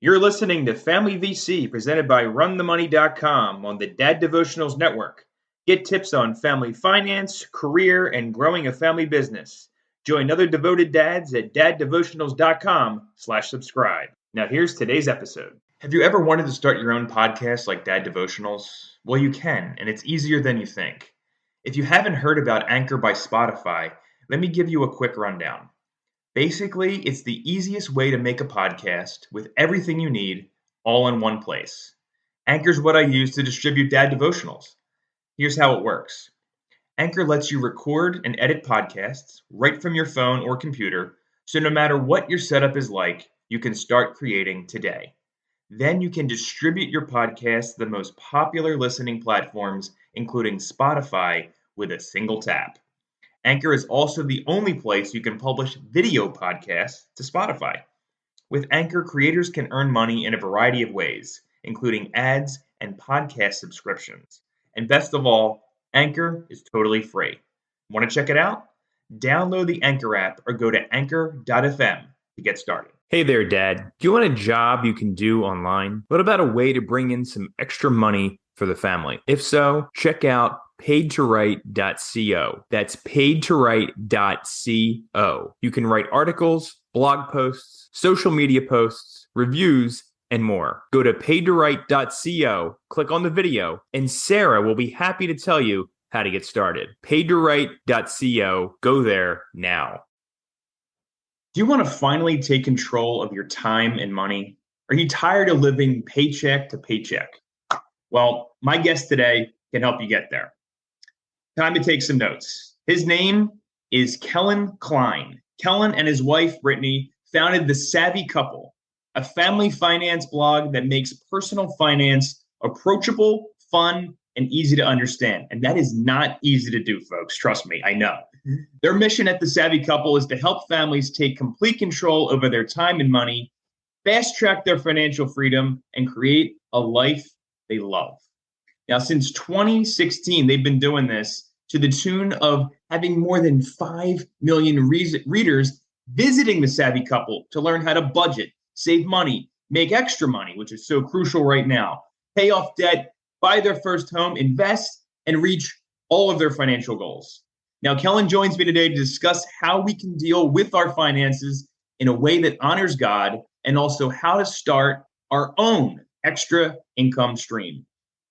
You're listening to Family VC presented by RunTheMoney.com on the Dad Devotionals Network. Get tips on family finance, career, and growing a family business. Join other devoted dads at daddevotionals.com/subscribe. Now here's today's episode. Have you ever wanted to start your own podcast like Dad Devotionals? Well, you can, and it's easier than you think. If you haven't heard about Anchor by Spotify, let me give you a quick rundown. Basically, it's the easiest way to make a podcast with everything you need all in one place. Anchor's what I use to distribute Dad Devotionals. Here's how it works. Anchor lets you record and edit podcasts right from your phone or computer, so no matter what your setup is like, you can start creating today. Then you can distribute your podcast to the most popular listening platforms, including Spotify, with a single tap. Anchor is also the only place you can publish video podcasts to Spotify. With Anchor, creators can earn money in a variety of ways, including ads and podcast subscriptions. And best of all, Anchor is totally free. Want to check it out? Download the Anchor app or go to anchor.fm to get started. Hey there, Dad. Do you want a job you can do online? What about a way to bring in some extra money for the family? If so, check out paidtowrite.co. That's paidtowrite.co. You can write articles, blog posts, social media posts, reviews, and more. Go to paidtowrite.co, click on the video, and Sarah will be happy to tell you how to get started. paidtowrite.co. Go there now. Do you want to finally take control of your time and money? Are you tired of living paycheck to paycheck? Well, my guest today can help you get there. Time to take some notes. His name is Kelan Kline. Kelan and his wife, Brittany, founded The Savvy Couple, a family finance blog that makes personal finance approachable, fun, and easy to understand. And that is not easy to do, folks. Trust me, I know. Their mission at The Savvy Couple is to help families take complete control over their time and money, fast-track their financial freedom, and create a life they love. Now, since 2016, they've been doing this to the tune of having more than 5 million readers visiting The Savvy Couple to learn how to budget, save money, make extra money, which is so crucial right now, pay off debt, buy their first home, invest, and reach all of their financial goals. Now, Kelan joins me today to discuss how we can deal with our finances in a way that honors God and also how to start our own extra income stream.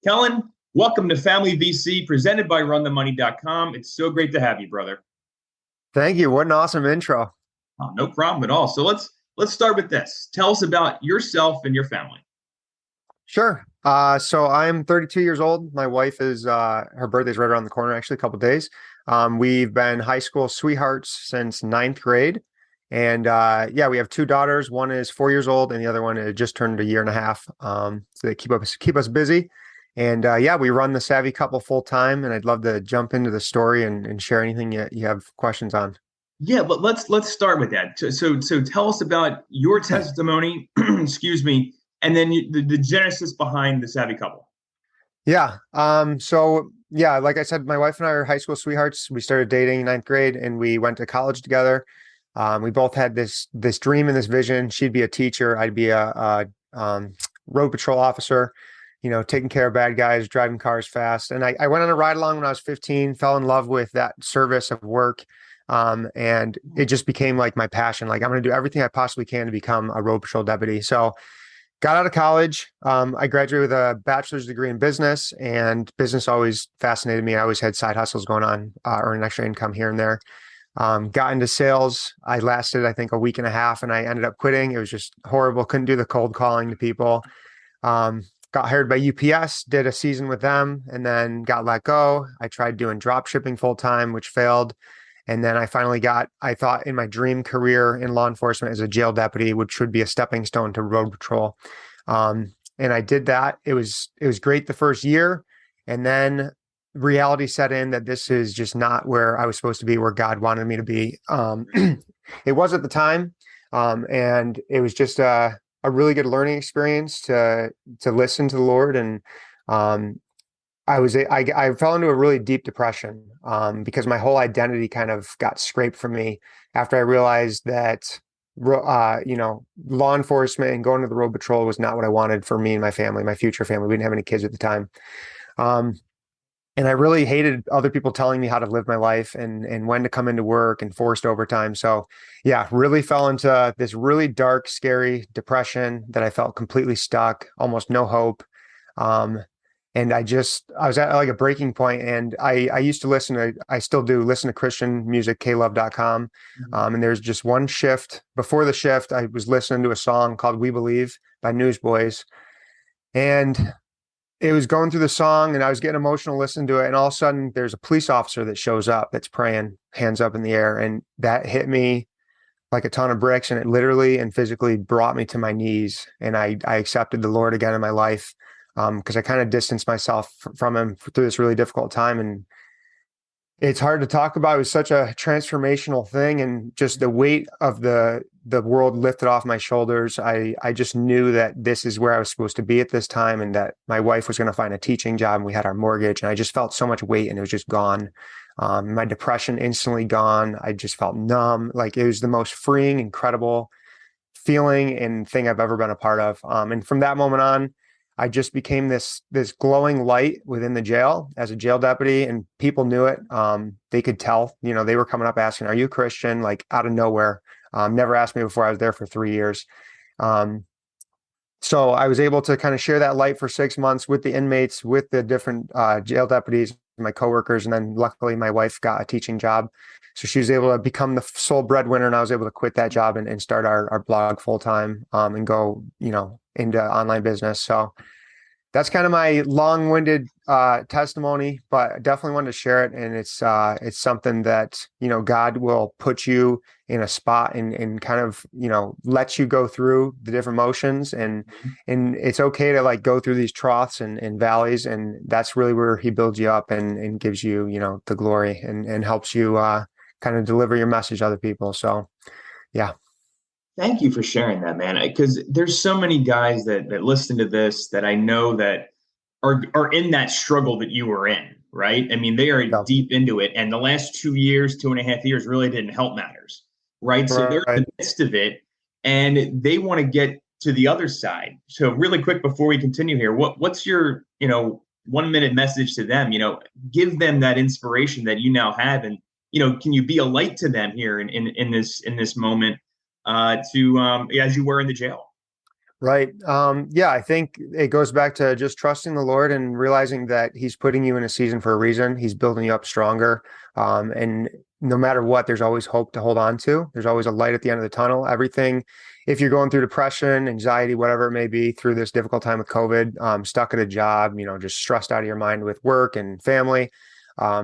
Kelan, welcome to Family VC presented by RunTheMoney.com. It's so great to have you, brother. Thank you. What an awesome intro. Oh, no problem at all. So let's start with this. Tell us about yourself and your family. Sure. So I'm 32 years old. My wife is, her birthday's right around the corner, actually, a couple of days. We've been high school sweethearts since ninth grade. And we have two daughters. One is 4 years old and the other one just turned a year and a half. So they keep us busy. And we run The Savvy Couple full time. And I'd love to jump into the story and share anything you have questions on. Yeah, but let's start with that. So tell us about your testimony, excuse me, and then the genesis behind The Savvy Couple. Yeah. Like I said, my wife and I are high school sweethearts. We started dating in ninth grade and we went to college together. We both had this dream and this vision. She'd be a teacher. I'd be a road patrol officer, taking care of bad guys, driving cars fast. And I went on a ride along when I was 15, fell in love with that service of work. And it just became like my passion. Like I'm going to do everything I possibly can to become a road patrol deputy. So got out of college. I graduated with a bachelor's degree in business, and business always fascinated me. I always had side hustles going on, earning extra income here and there. Got into sales. I lasted, I think, a week and a half, and I ended up quitting. It was just horrible. Couldn't do the cold calling to people. Got hired by UPS, did a season with them, and then got let go. I tried doing drop shipping full time, which failed. And then I finally I thought in my dream career in law enforcement as a jail deputy, which would be a stepping stone to road patrol. And I did that. It was great the first year. And then reality set in that this is just not where I was supposed to be, where God wanted me to be. It was at the time. And it was just a really good learning experience to listen to the Lord. And I fell into a really deep depression because my whole identity kind of got scraped from me after I realized that law enforcement and going to the road patrol was not what I wanted for me and my family, my future family. We didn't have any kids at the time. Um, and I really hated other people telling me how to live my life and when to come into work and forced overtime. So yeah, really fell into this really dark, scary depression that I felt completely stuck, almost no hope. Um, and I was at like a breaking point, and I used to I still do listen to Christian music, klove.com. And there's just one shift before the shift, I was listening to a song called We Believe by Newsboys. And it was going through the song and I was getting emotional listening to it. And all of a sudden there's a police officer that shows up that's praying, hands up in the air. And that hit me like a ton of bricks. And it literally and physically brought me to my knees. And I accepted the Lord again in my life, because I kind of distanced myself from him through this really difficult time. And it's hard to talk about. It was such a transformational thing, and just the weight of the world lifted off my shoulders. I just knew that this is where I was supposed to be at this time, and that my wife was going to find a teaching job, and we had our mortgage, and I just felt so much weight, and it was just gone. My depression instantly gone. I just felt numb. Like, it was the most freeing, incredible feeling and thing I've ever been a part of. And from that moment on, I just became this glowing light within the jail as a jail deputy, and people knew it. They could tell, they were coming up asking, "Are you a Christian?" Like, out of nowhere. Never asked me before. I was there for 3 years. So I was able to kind of share that light for 6 months with the inmates, with the different jail deputies, my coworkers, and then luckily my wife got a teaching job. So she was able to become the sole breadwinner, and I was able to quit that job and start our blog full time, and go, into online business. So that's kind of my long-winded testimony, but I definitely wanted to share it. And it's something that, God will put you in a spot and kind of, let you go through the different motions, and it's okay to like go through these troughs and valleys. And that's really where he builds you up and gives you, the glory and helps you kind of deliver your message to other people. So, yeah. Thank you for sharing that, man. Because there's so many guys that listen to this that I know that are in that struggle that you were in, right? I mean, they are deep into it. And the last 2 years, 2.5 years really didn't help matters, right? So they're in the midst of it, and they want to get to the other side. So really quick before we continue here, what's your, 1 minute message to them? Give them that inspiration that you now have, and can you be a light to them here in this moment? As you were in the jail. Right. Yeah, I think it goes back to just trusting the Lord and realizing that he's putting you in a season for a reason. He's building you up stronger. And no matter what, there's always hope to hold on to. There's always a light at the end of the tunnel. Everything, if you're going through depression, anxiety, whatever it may be, through this difficult time with COVID, stuck at a job, just stressed out of your mind with work and family,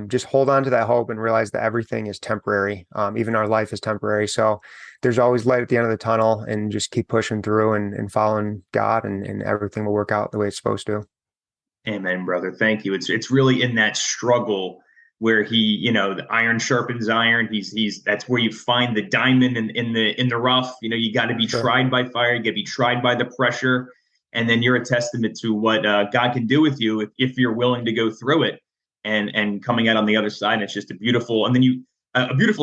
just hold on to that hope and realize that everything is temporary. Even our life is temporary. So there's always light at the end of the tunnel, and just keep pushing through and following God, and everything will work out the way it's supposed to. Amen, brother. Thank you. It's really in that struggle where the iron sharpens iron. That's where you find the diamond in the rough. You got to be tried by fire. You got to be tried by the pressure. And then you're a testament to what God can do with you if you're willing to go through it and coming out on the other side. And it's just a beautiful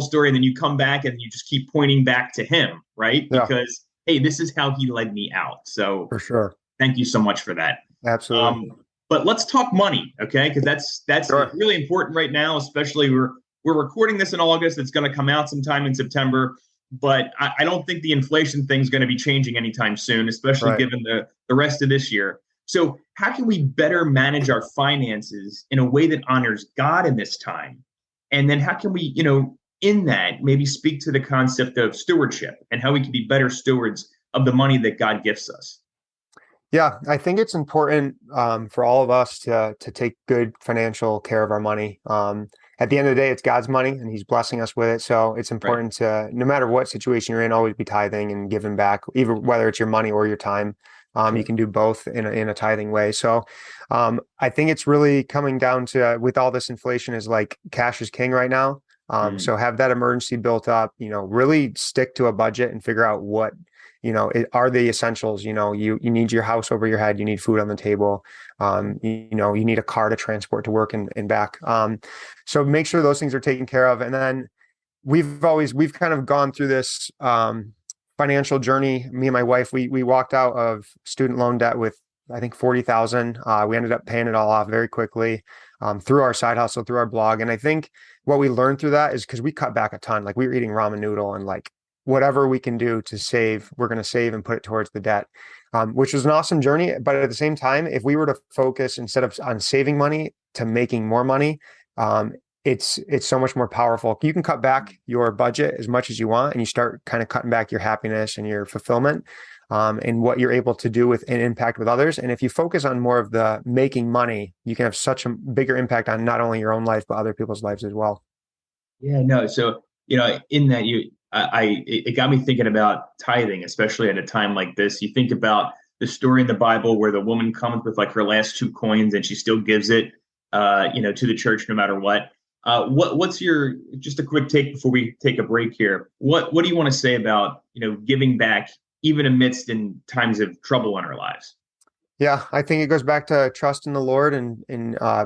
story. And then you come back and you just keep pointing back to him, right? Yeah. Because, hey, this is how he led me out. So for sure. Thank you so much for that. Absolutely. But let's talk money, okay? Because that's sure. Really important right now, especially we're recording this in August. It's going to come out sometime in September. But I don't think the inflation thing's going to be changing anytime soon, especially given the rest of this year. So how can we better manage our finances in a way that honors God in this time? And then how can we, in that, maybe speak to the concept of stewardship and how we can be better stewards of the money that God gifts us? Yeah, I think it's important for all of us to take good financial care of our money. At the end of the day, it's God's money, and he's blessing us with it. So it's important to, no matter what situation you're in, always be tithing and giving back, even whether it's your money or your time. You can do both in a tithing way. So I think it's really coming down to, with all this inflation, is like cash is king right now. So have that emergency built up, really stick to a budget and figure out what, are the essentials. You need your house over your head. You need food on the table. You need a car to transport to work and back. So make sure those things are taken care of. And then we've kind of gone through this financial journey, me and my wife, we walked out of student loan debt with, I think, 40,000. We ended up paying it all off very quickly, through our side hustle, through our blog. And I think what we learned through that is because we cut back a ton. Like we were eating ramen noodle, and like whatever we can do to save, we're going to save and put it towards the debt, which was an awesome journey. But at the same time, if we were to focus instead of on saving money to making more money, it's so much more powerful. You can cut back your budget as much as you want, and you start kind of cutting back your happiness and your fulfillment, and what you're able to do with and impact with others. And if you focus on more of the making money, you can have such a bigger impact on not only your own life, but other people's lives as well. Yeah, no. So, in that it got me thinking about tithing, especially at a time like this. You think about the story in the Bible where the woman comes with like her last 2 coins and she still gives it, to the church no matter what. What's your, just a quick take before we take a break here? What do you want to say about, giving back even amidst in times of trouble in our lives? Yeah, I think it goes back to trust in the Lord and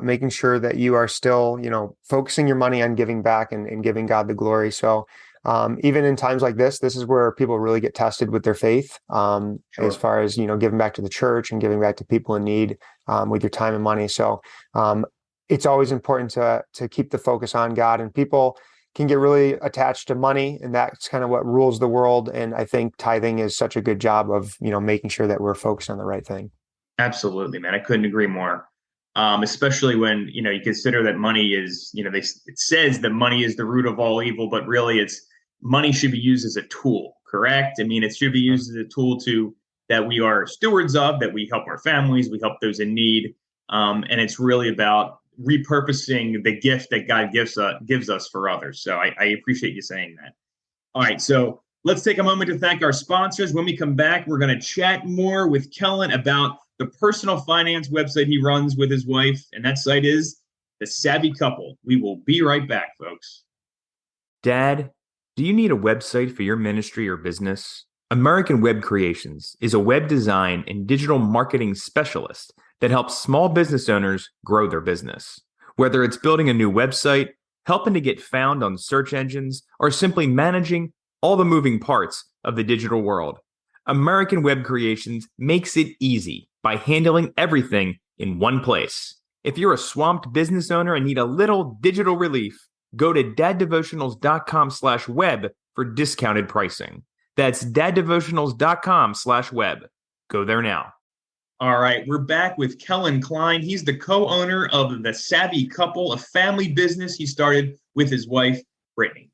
making sure that you are still, focusing your money on giving back and giving God the glory. So even in times like this is where people really get tested with their faith, Sure. as far as, giving back to the church and giving back to people in need, with your time and money. So it's always important to keep the focus on God, and people can get really attached to money, and that's kind of what rules the world. And I think tithing is such a good job of, making sure that we're focused on the right thing. Absolutely, man. I couldn't agree more. Especially when, you consider that money is, it says that money is the root of all evil, but really money should be used as a tool, correct? I mean, it should be used as a tool that we are stewards of, that we help our families, we help those in need. And it's really about repurposing the gift that God gives us for others. So I appreciate you saying that. All right, so let's take a moment to thank our sponsors. When we come back, we're going to chat more with Kelan about the personal finance website he runs with his wife, and that site is The Savvy Couple. We will be right back, folks. Dad, do you need a website for your ministry or business? American Web Creations is a web design and digital marketing specialist that helps small business owners grow their business. Whether it's building a new website, helping to get found on search engines, or simply managing all the moving parts of the digital world, American Web Creations makes it easy by handling everything in one place. If you're a swamped business owner and need a little digital relief, go to daddevotionals.com/web for discounted pricing. That's daddevotionals.com/web. Go there now. All right, we're back with Kelan Kline. He's the co-owner of The Savvy Couple, a family business he started with his wife, Brittany.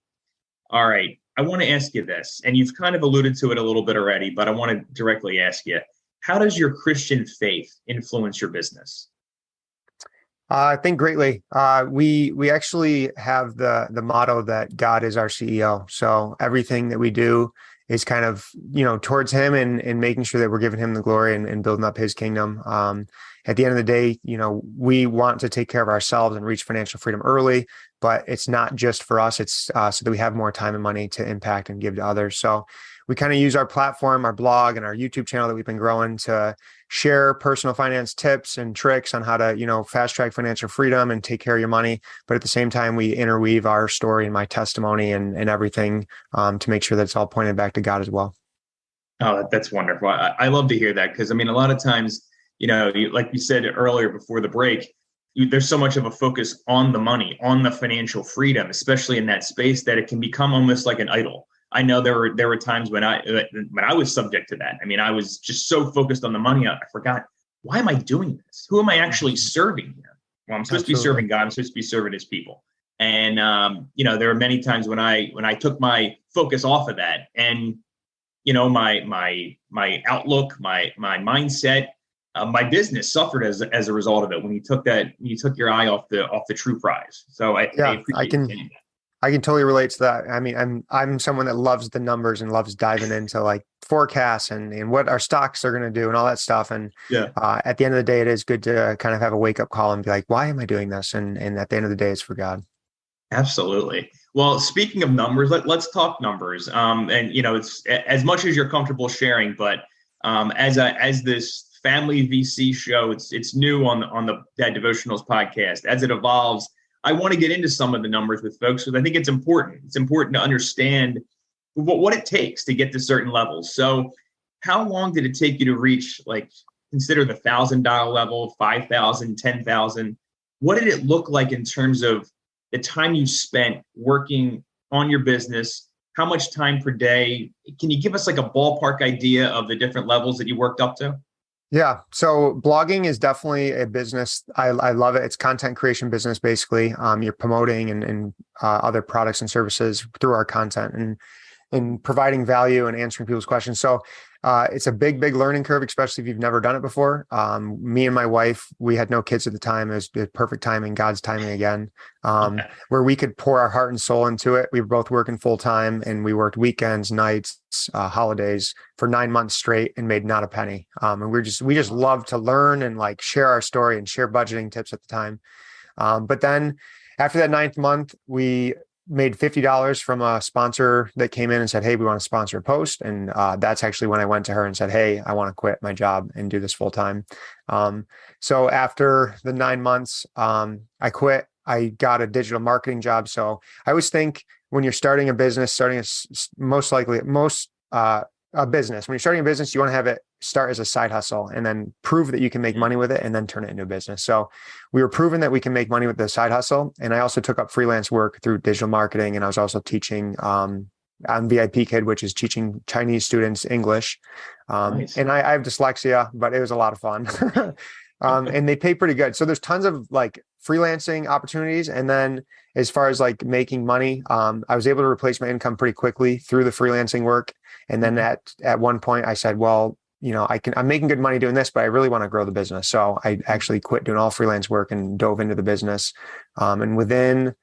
All right, I want to ask you this, and you've kind of alluded to it a little bit already, but I want to directly ask you, how does your Christian faith influence your business? I think greatly. We actually have the motto that God is our CEO. So everything that we do is kind of, towards him and making sure that we're giving him the glory and building up his kingdom. At the end of the day, we want to take care of ourselves and reach financial freedom early, but it's not just for us. It's so that we have more time and money to impact and give to others. So we kind of use our platform, our blog, and our YouTube channel that we've been growing to share personal finance tips and tricks on how to, fast track financial freedom and take care of your money. But at the same time, we interweave our story and my testimony and everything to make sure that it's all pointed back to God as well. Oh, that's wonderful. I love to hear that because, a lot of times, like you said earlier before the break, there's so much of a focus on the money, on the financial freedom, especially in that space, that it can become almost like an idol. I know there were times when I was subject to that. I was just so focused on the money, I forgot, why am I doing this? Who am I actually serving here? Well, I'm supposed to be serving God. I'm supposed to be serving his people. And, there are many times when I took my focus off of that and, my outlook, my mindset, my business suffered as a result of it. When you took your eye off the true prize. So I appreciate that. I can totally relate to that. I'm someone that loves the numbers and loves diving into like forecasts and what our stocks are going to do and all that stuff. And at the end of the day, it is good to kind of have a wake up call and be like, why am I doing this? And at the end of the day, it's for God. Absolutely. Well, speaking of numbers, let's talk numbers. It's as much as you're comfortable sharing, but as this family VC show, it's new on the Dad Devotionals podcast. As it evolves, I want to get into some of the numbers with folks because I think it's important. It's important to understand, what it takes to get to certain levels. So how long did it take you to reach, like, consider the $1,000 level, 5,000, 10,000? What did it look like in terms of the time you spent working on your business? How much time per day? Can you give us like a ballpark idea of the different levels that you worked up to? Yeah. So blogging is definitely a business. I love it. It's content creation business, basically. You're promoting and other products and services through our content and providing value and answering people's questions. So it's a big learning curve, especially if you've never done it before. Me and my wife, we had no kids at the time. It was the perfect timing, God's timing again, where we could pour our heart and soul into it. We were both working full time, and we worked weekends, nights, holidays for 9 months straight and made not a penny. And we just love to learn and like share our story and share budgeting tips at the time. But then after that 9th month, we made $50 from a sponsor that came in and said, "Hey, we want to sponsor a post." And that's actually when I went to her and said, "Hey, I want to quit my job and do this full time." So after the 9 months, I quit. I got a digital marketing job. So I always think when you're starting a business, a business, when you're starting a business, you want to have it start as a side hustle and then prove that you can make money with it and then turn it into a business. So we were proving that we can make money with the side hustle. And I also took up freelance work through digital marketing. And I was also teaching on VIP Kid, which is teaching Chinese students English. Nice. And I have dyslexia, but it was a lot of fun. And they pay pretty good. So there's tons of like freelancing opportunities. And then as far as like making money, I was able to replace my income pretty quickly through the freelancing work. And then at one point I said, well, I'm making good money doing this, but I really want to grow the business. So I actually quit doing all freelance work and dove into the business. And within,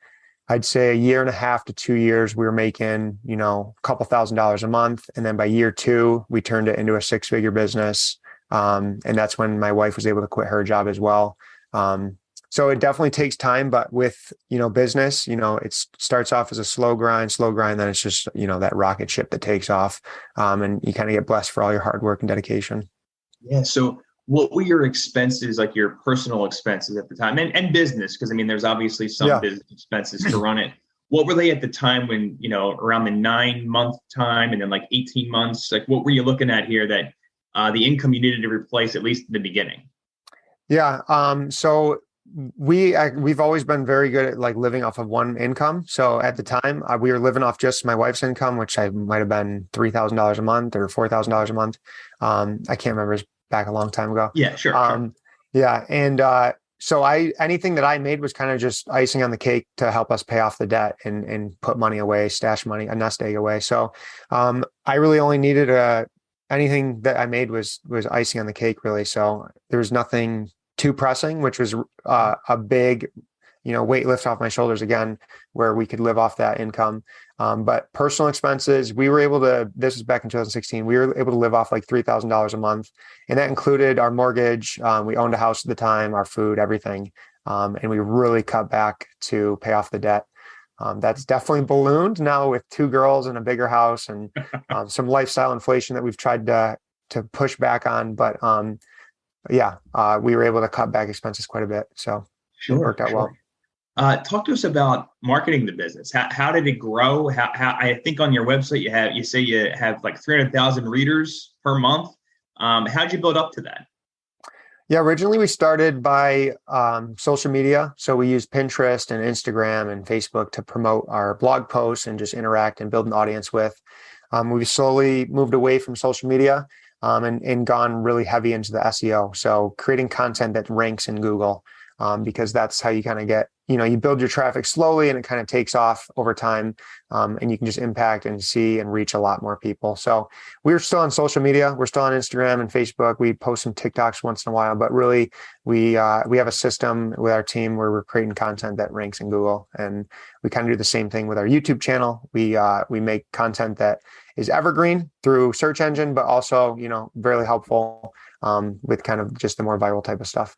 I'd say, 1.5 to 2 years, we were making, a couple $1,000s a month. And then by year 2, we turned it into a 6-figure business. And that's when my wife was able to quit her job as well. So it definitely takes time, but with, business, it starts off as a slow grind, then it's just, that rocket ship that takes off. And you kind of get blessed for all your hard work and dedication. Yeah. So what were your expenses, like your personal expenses at the time and business? Because there's obviously some business expenses to run it. What were they at the time when, around the 9-month time and then like 18 months, like what were you looking at here that the income you needed to replace, at least in the beginning? Yeah. So we've always been very good at like living off of one income. So at the time we were living off just my wife's income, which I might've been $3,000 a month or $4,000 a month. I can't remember, it's back a long time ago. Yeah, sure. Yeah. And, so anything that I made was kind of just icing on the cake to help us pay off the debt and put money away, stash money, a nest egg away. So, I really only needed anything that I made was icing on the cake, really. So there was nothing too pressing, which was a big, weight lift off my shoulders again, where we could live off that income. But personal expenses, we were able to, this was back in 2016, we were able to live off like $3,000 a month. And that included our mortgage. We owned a house at the time, our food, everything. And we really cut back to pay off the debt. That's definitely ballooned now with 2 girls and a bigger house and some lifestyle inflation that we've tried to push back on. But we were able to cut back expenses quite a bit. So it worked out well. Talk to us about marketing the business. How did it grow? How I think on your website you say you have like 300,000 readers per month. How'd you build up to that? Yeah, originally we started by social media. So we used Pinterest and Instagram and Facebook to promote our blog posts and just interact and build an audience with. We've slowly moved away from social media and gone really heavy into the SEO. So creating content that ranks in Google, because that's how you kind of get, you build your traffic slowly and it kind of takes off over time. And you can just impact and see and reach a lot more people. So we're still on social media. We're still on Instagram and Facebook. We post some TikToks once in a while, but really we have a system with our team where we're creating content that ranks in Google. And we kind of do the same thing with our YouTube channel. We make content that is evergreen through search engine, but also, very helpful with kind of just the more viral type of stuff.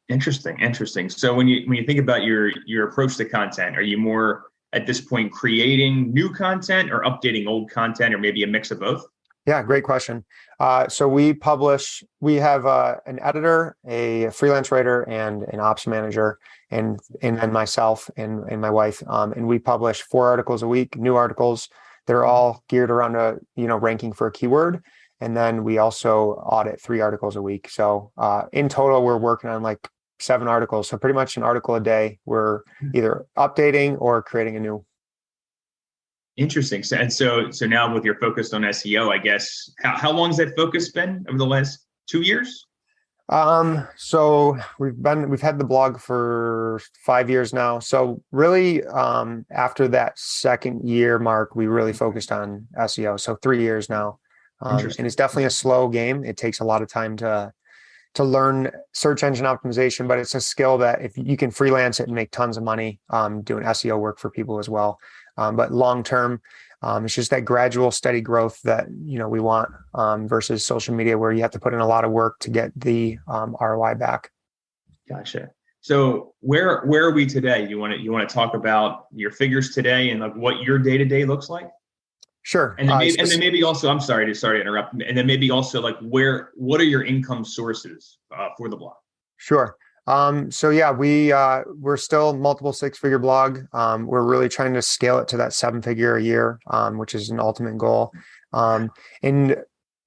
Interesting. So when you think about your approach to content, are you more at this point creating new content or updating old content, or maybe a mix of both? Yeah, great question. So we have an editor, a freelance writer, and an ops manager, and then myself and my wife. And we publish 4 articles a week, new articles They're all geared around ranking for a keyword. And then we also audit 3 articles a week. So in total, we're working on like 7 articles. So pretty much an article a day. We're either updating or creating a new. Interesting. So now with your focus on SEO, I guess, how long has that focus been over the last 2 years? So we've had the blog for 5 years now. So really, after that second year mark, we really focused on SEO. So 3 years now. And it's definitely a slow game. It takes a lot of time to learn search engine optimization, but it's a skill that if you can freelance it and make tons of money, doing SEO work for people as well. But long term, it's just that gradual, steady growth that we want versus social media, where you have to put in a lot of work to get the ROI back. Gotcha. So where are we today? You want to talk about your figures today and like what your day to day looks like? Sure. And then maybe also, I'm sorry to interrupt. And then maybe also like what are your income sources for the blog? Sure. So yeah, we're still multiple 6-figure blog. We're really trying to scale it to that 7-figure a year, which is an ultimate goal. And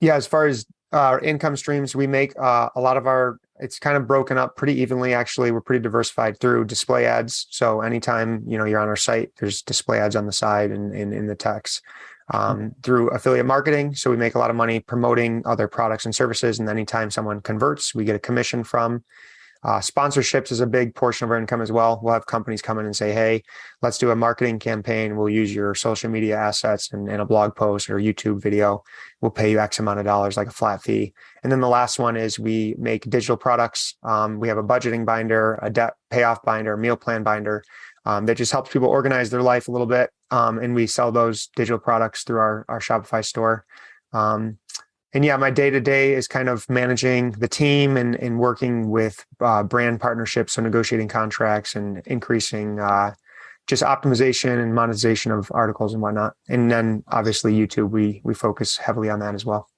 yeah, as far as our income streams, we make a lot of it's kind of broken up pretty evenly. Actually, we're pretty diversified through display ads. So anytime, you're on our site, there's display ads on the side and in the text. Through affiliate marketing. So we make a lot of money promoting other products and services. And anytime someone converts, we get a commission from. Sponsorships is a big portion of our income as well. We'll have companies come in and say, hey, let's do a marketing campaign. We'll use your social media assets and a blog post or a YouTube video. We'll pay you X amount of dollars, like a flat fee. And then the last one is we make digital products. We have a budgeting binder, a debt payoff binder, meal plan binder. That just helps people organize their life a little bit. And we sell those digital products through our Shopify store. And yeah, my day-to-day is kind of managing the team and working with brand partnerships, so negotiating contracts and increasing just optimization and monetization of articles and whatnot. And then obviously YouTube, we focus heavily on that as well.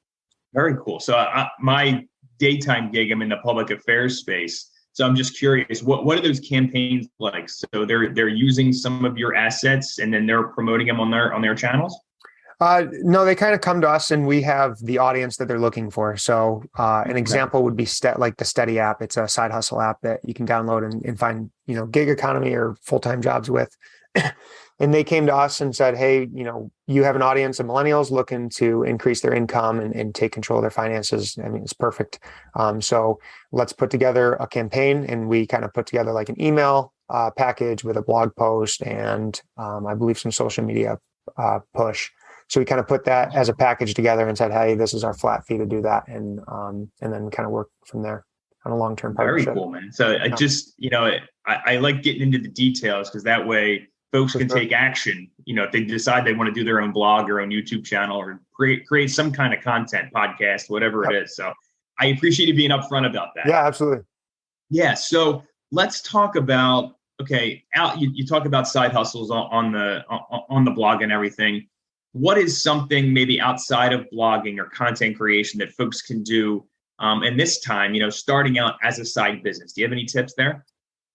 Very cool. So my daytime gig, I'm in the public affairs space. So I'm just curious, what are those campaigns like? So they're using some of your assets and then they're promoting them on their channels? No, they kind of come to us and we have the audience that they're looking for. So an example would be like the Steady app. It's a side hustle app that you can download and find, gig economy or full-time jobs with. And they came to us and said, hey, you have an audience of millennials looking to increase their income and take control of their finances. I mean, it's perfect. So let's put together a campaign, and we kind of put together like an email package with a blog post and I believe some social media push. So we kind of put that as a package together and said, hey, this is our flat fee to do that. And then kind of work from there on a long-term partnership. Very cool, man. So I just, I like getting into the details because that way folks can take action. If they decide they want to do their own blog or own YouTube channel or create some kind of content, podcast, whatever it is. So I appreciate you being upfront about that. Yeah, absolutely. Yeah. So let's talk about, you talk about side hustles on the blog and everything. What is something maybe outside of blogging or content creation that folks can do in this time, starting out as a side business? Do you have any tips there?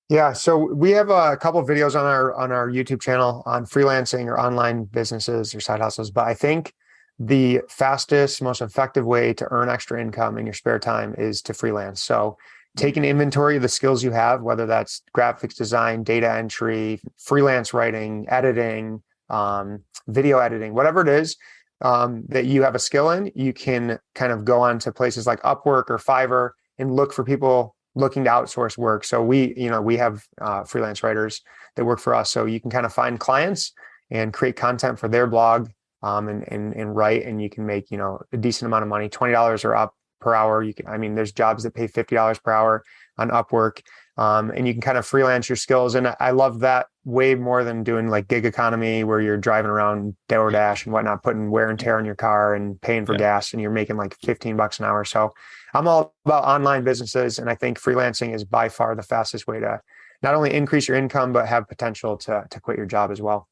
Yeah, so we have a couple of videos on our YouTube channel on freelancing or online businesses or side hustles. But I think the fastest, most effective way to earn extra income in your spare time is to freelance. So take an inventory of the skills you have, whether that's graphics design, data entry, freelance writing, editing, video editing, whatever it is that you have a skill in. You can kind of go on to places like Upwork or Fiverr and look for people looking to outsource work. So we have freelance writers that work for us. So you can kind of find clients and create content for their blog and write, and you can make, a decent amount of money, $20 or up per hour. There's jobs that pay $50 per hour on Upwork. And you can kind of freelance your skills. And I love that way more than doing like gig economy where you're driving around DoorDash and whatnot, putting wear and tear on your car and paying for gas, and you're making like $15 an hour. So I'm all about online businesses. And I think freelancing is by far the fastest way to not only increase your income, but have potential to quit your job as well.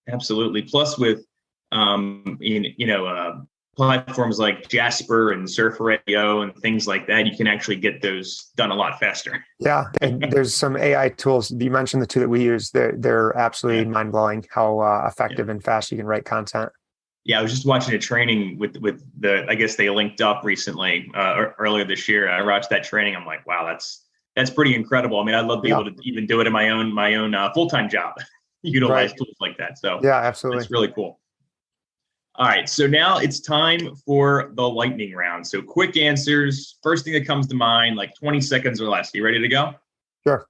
Absolutely. Plus with, platforms like Jasper and Surf Radio and things like that, you can actually get those done a lot faster. Yeah. And there's some AI tools. You mentioned the two that we use. They're absolutely mind blowing how effective and fast you can write content. Yeah, I was just watching a training with I guess they linked up recently, earlier this year. I watched that training. I'm like, wow, that's pretty incredible. I mean, I'd love to be Yeah. able to even do it in my own full-time job, utilize Right. tools like that. So Yeah, absolutely. that's really cool. All right, so now it's time for the lightning round. So quick answers. First thing that comes to mind, like 20 seconds or less. You ready to go? Sure.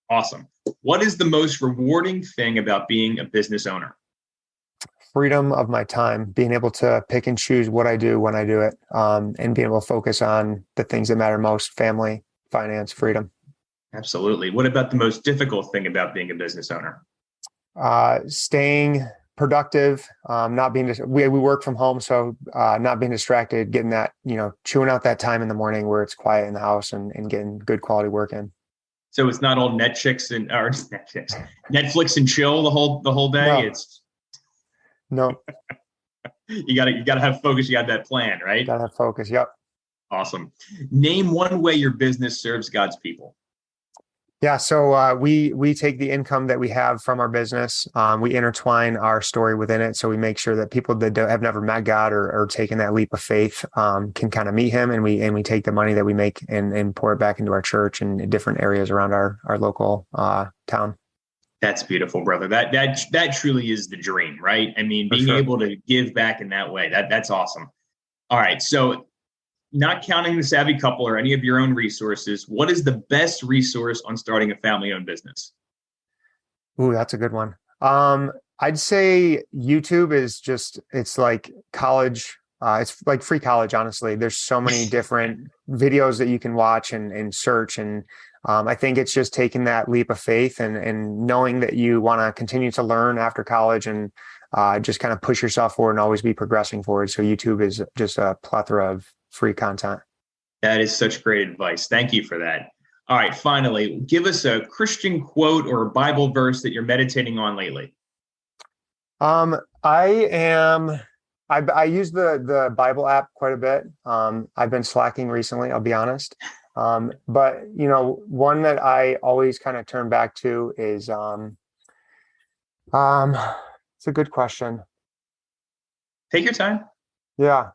Awesome. What is the most rewarding thing about being a business owner? Freedom of my time, being able to pick and choose what I do when I do it, and being able to focus on the things that matter most: family, finance, freedom. Absolutely. What about the most difficult thing about being a business owner? Staying productive, not being, we work from home. So not being distracted, getting that, chewing out that time in the morning where it's quiet in the house and getting good quality work in. So it's not all Netflix and chill the whole day. No, It's no, you gotta have focus. You got that plan, right? gotta have focus. Yep. Awesome. Name one way your business serves God's people. Yeah, so we take the income that we have from our business, we intertwine our story within it, so we make sure that people that have never met God or taken that leap of faith can kind of meet Him, and we take the money that we make and pour it back into our church and in different areas around our local town. That's beautiful, brother. That truly is the dream, right? I mean, For being sure. able to give back in that way, that's awesome. All right, so not counting the Savvy Couple or any of your own resources, what is the best resource on starting a family-owned business? Ooh, that's a good one. I'd say YouTube is it's like college. It's like free college, honestly. There's so many different videos that you can watch and search. And I think it's just taking that leap of faith and knowing that you want to continue to learn after college and just kind of push yourself forward and always be progressing forward. So YouTube is just a plethora of free content. That is such great advice. Thank you for that. All right, finally, give us a Christian quote or a Bible verse that you're meditating on lately. I use the Bible app quite a bit. I've been slacking recently, I'll be honest. But one that I always kind of turn back to is it's a good question. Take your time. Yeah.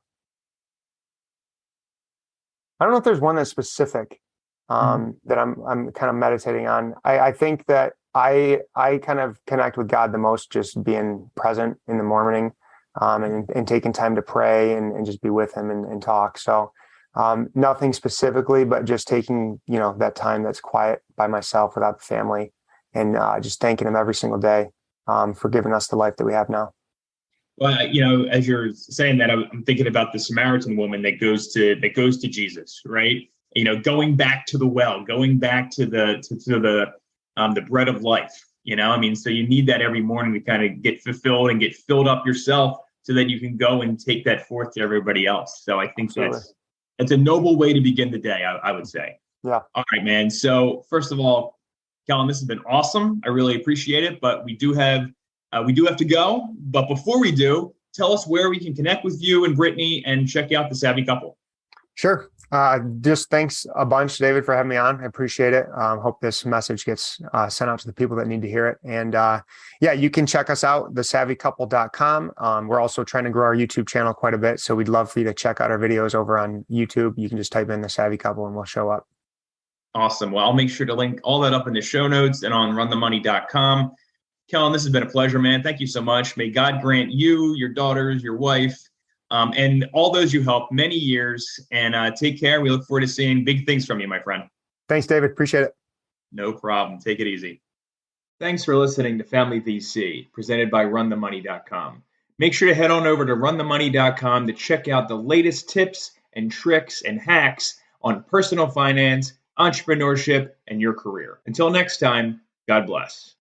I don't know if there's one that's specific that I'm kind of meditating on. I think that I kind of connect with God the most just being present in the morning, and taking time to pray and just be with Him and talk. So nothing specifically, but just taking that time that's quiet by myself without the family, and just thanking Him every single day for giving us the life that we have now. Well, as you're saying that, I'm thinking about the Samaritan woman that goes to Jesus, right? Going back to the well, going back to the bread of life. I mean, so you need that every morning to kind of get fulfilled and get filled up yourself, so that you can go and take that forth to everybody else. So I think Absolutely. that's a noble way to begin the day, I would say. Yeah. All right, man. So first of all, Kelan, this has been awesome. I really appreciate it, but we do have to go. But before we do, tell us where we can connect with you and Brittany and check out the Savvy Couple. Sure. Just thanks a bunch, David, for having me on. I appreciate it. Hope this message gets sent out to the people that need to hear it. And yeah, you can check us out, thesavvycouple.com. We're also trying to grow our YouTube channel quite a bit. So we'd love for you to check out our videos over on YouTube. You can just type in The Savvy Couple and we'll show up. Awesome. Well, I'll make sure to link all that up in the show notes and on runthemoney.com. Kelan, this has been a pleasure, man. Thank you so much. May God grant you, your daughters, your wife, and all those you helped many years. And take care. We look forward to seeing big things from you, my friend. Thanks, David. Appreciate it. No problem. Take it easy. Thanks for listening to Family VC, presented by runthemoney.com. Make sure to head on over to runthemoney.com to check out the latest tips and tricks and hacks on personal finance, entrepreneurship, and your career. Until next time, God bless.